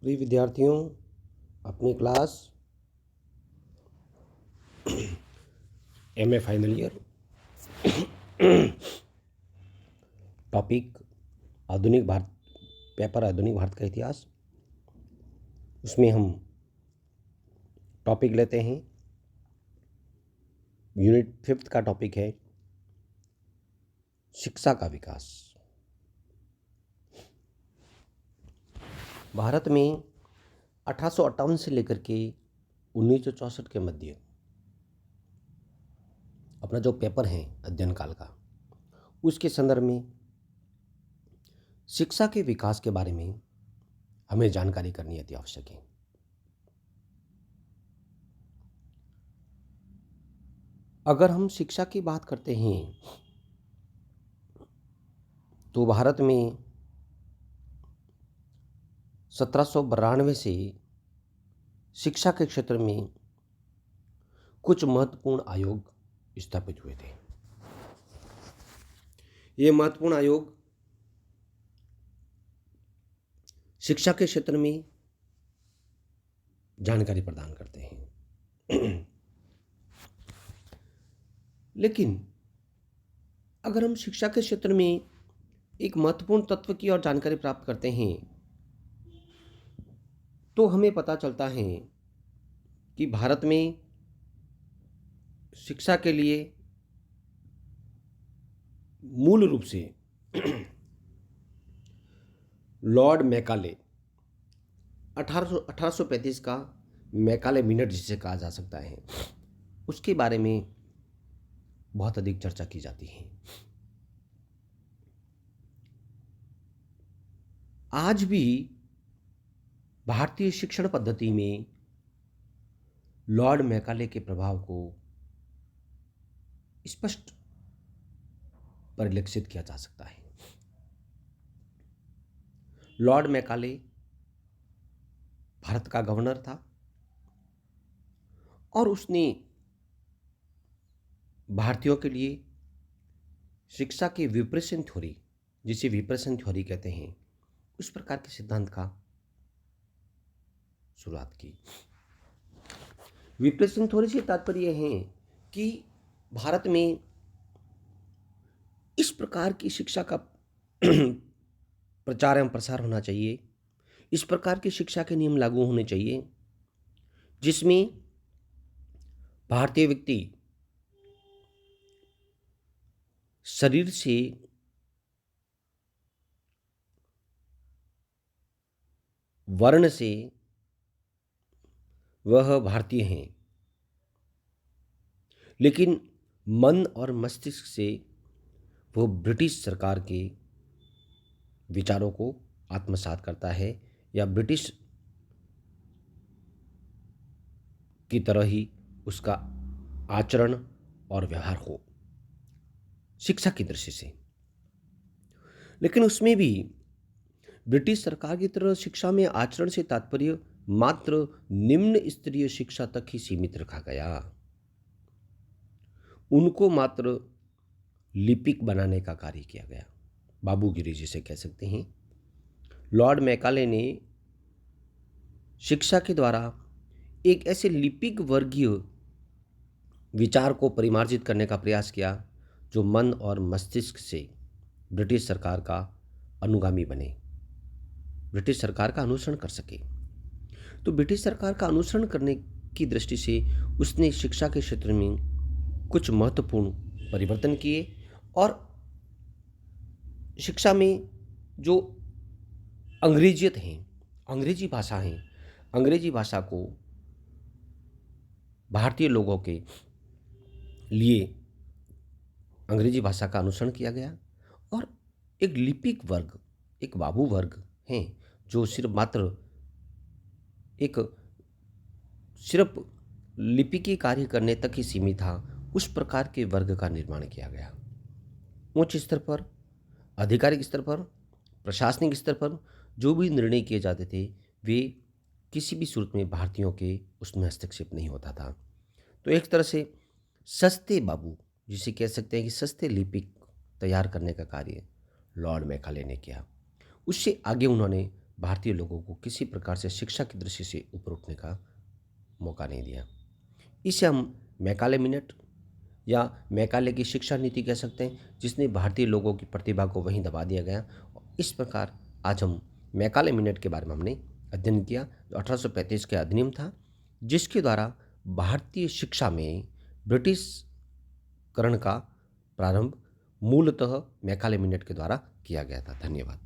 प्रिय विद्यार्थियों, अपनी class MA final year topic आधुनिक भारत, पेपर आधुनिक भारत का इतिहास, उसमें हम टॉपिक लेते हैं। यूनिट 5 का टॉपिक है शिक्षा का विकास। भारत में 1858 से लेकर के 1964 के मध्य अपना जो पेपर है अध्ययन काल का, उसके संदर्भ में शिक्षा के विकास के बारे में हमें जानकारी करनी अति आवश्यक है। अगर हम शिक्षा की बात करते हैं तो भारत में 1792 से शिक्षा के क्षेत्र में कुछ महत्वपूर्ण आयोग स्थापित हुए थे। ये महत्वपूर्ण आयोग शिक्षा के क्षेत्र में जानकारी प्रदान करते हैं। लेकिन अगर हम शिक्षा के क्षेत्र में एक महत्वपूर्ण तत्व की और जानकारी प्राप्त करते हैं तो हमें पता चलता है कि भारत में शिक्षा के लिए मूल रूप से लॉर्ड मैकाले 1835 का मैकाले मिनट जिसे कहा जा सकता है, उसके बारे में बहुत अधिक चर्चा की जाती है। आज भी भारतीय शिक्षण पद्धति में लॉर्ड मैकाले के प्रभाव को स्पष्ट परिलक्षित किया जा सकता है। लॉर्ड मैकाले भारत का गवर्नर था और उसने भारतीयों के लिए शिक्षा के विप्रेशन थ्योरी, जिसे विप्रेशन थ्योरी कहते हैं, उस प्रकार के सिद्धांत का शुरुआत की। विप्रेशन थ्योरी से तात्पर्य है कि भारत में इस प्रकार की शिक्षा का प्रचार एवं प्रसार होना चाहिए, इस प्रकार की शिक्षा के नियम लागू होने चाहिए जिसमें भारतीय व्यक्ति शरीर से वर्ण से वह भारतीय हैं, लेकिन मन और मस्तिष्क से वो ब्रिटिश सरकार के विचारों को आत्मसात करता है या ब्रिटिश की तरह ही उसका आचरण और व्यवहार हो शिक्षा की दृष्टि से। लेकिन उसमें भी ब्रिटिश सरकार की तरह शिक्षा में आचरण से तात्पर्य मात्र निम्न स्तरीय शिक्षा तक ही सीमित रखा गया। उनको मात्र लिपिक बनाने का कार्य किया गया, बाबूगिरी जिसे कह सकते हैं। लॉर्ड मैकाले ने शिक्षा के द्वारा एक ऐसे लिपिक वर्गीय विचार को परिमार्जित करने का प्रयास किया जो मन और मस्तिष्क से ब्रिटिश सरकार का अनुगामी बने, ब्रिटिश सरकार का अनुसरण कर सके। तो ब्रिटिश सरकार का अनुसरण करने की दृष्टि से उसने शिक्षा के क्षेत्र में कुछ महत्वपूर्ण परिवर्तन किए और शिक्षा में जो अंग्रेजियत हैं, अंग्रेजी भाषा है, अंग्रेजी भाषा को भारतीय लोगों के लिए अंग्रेजी भाषा का अनुसरण किया गया और एक लिपिक वर्ग, एक बाबू वर्ग हैं जो सिर्फ लिपिकी कार्य करने तक ही सीमित था, उस प्रकार के वर्ग का निर्माण किया गया। उच्च स्तर पर, आधिकारिक स्तर पर, प्रशासनिक स्तर पर जो भी निर्णय किए जाते थे वे किसी भी सूरत में भारतीयों के उसमें हस्तक्षेप नहीं होता था। तो एक तरह से सस्ते बाबू, जिसे कह सकते हैं कि सस्ते लिपिक तैयार करने का कार्य लॉर्ड मैकाले ने किया। उससे आगे उन्होंने भारतीय लोगों को किसी प्रकार से शिक्षा की दृष्टि से ऊपर उठने का मौका नहीं दिया। इसे हम मैकाले मिनट या मैकाले की शिक्षा नीति कह सकते हैं, जिसने भारतीय लोगों की प्रतिभा को वहीं दबा दिया गया। इस प्रकार आज हम मैकाले मिनट के बारे में हमने अध्ययन किया, जो 1835 का अधिनियम था, जिसके द्वारा भारतीय शिक्षा में ब्रिटिशकरण का प्रारंभ मूलतः मैकाले मिनट के द्वारा किया गया था। धन्यवाद।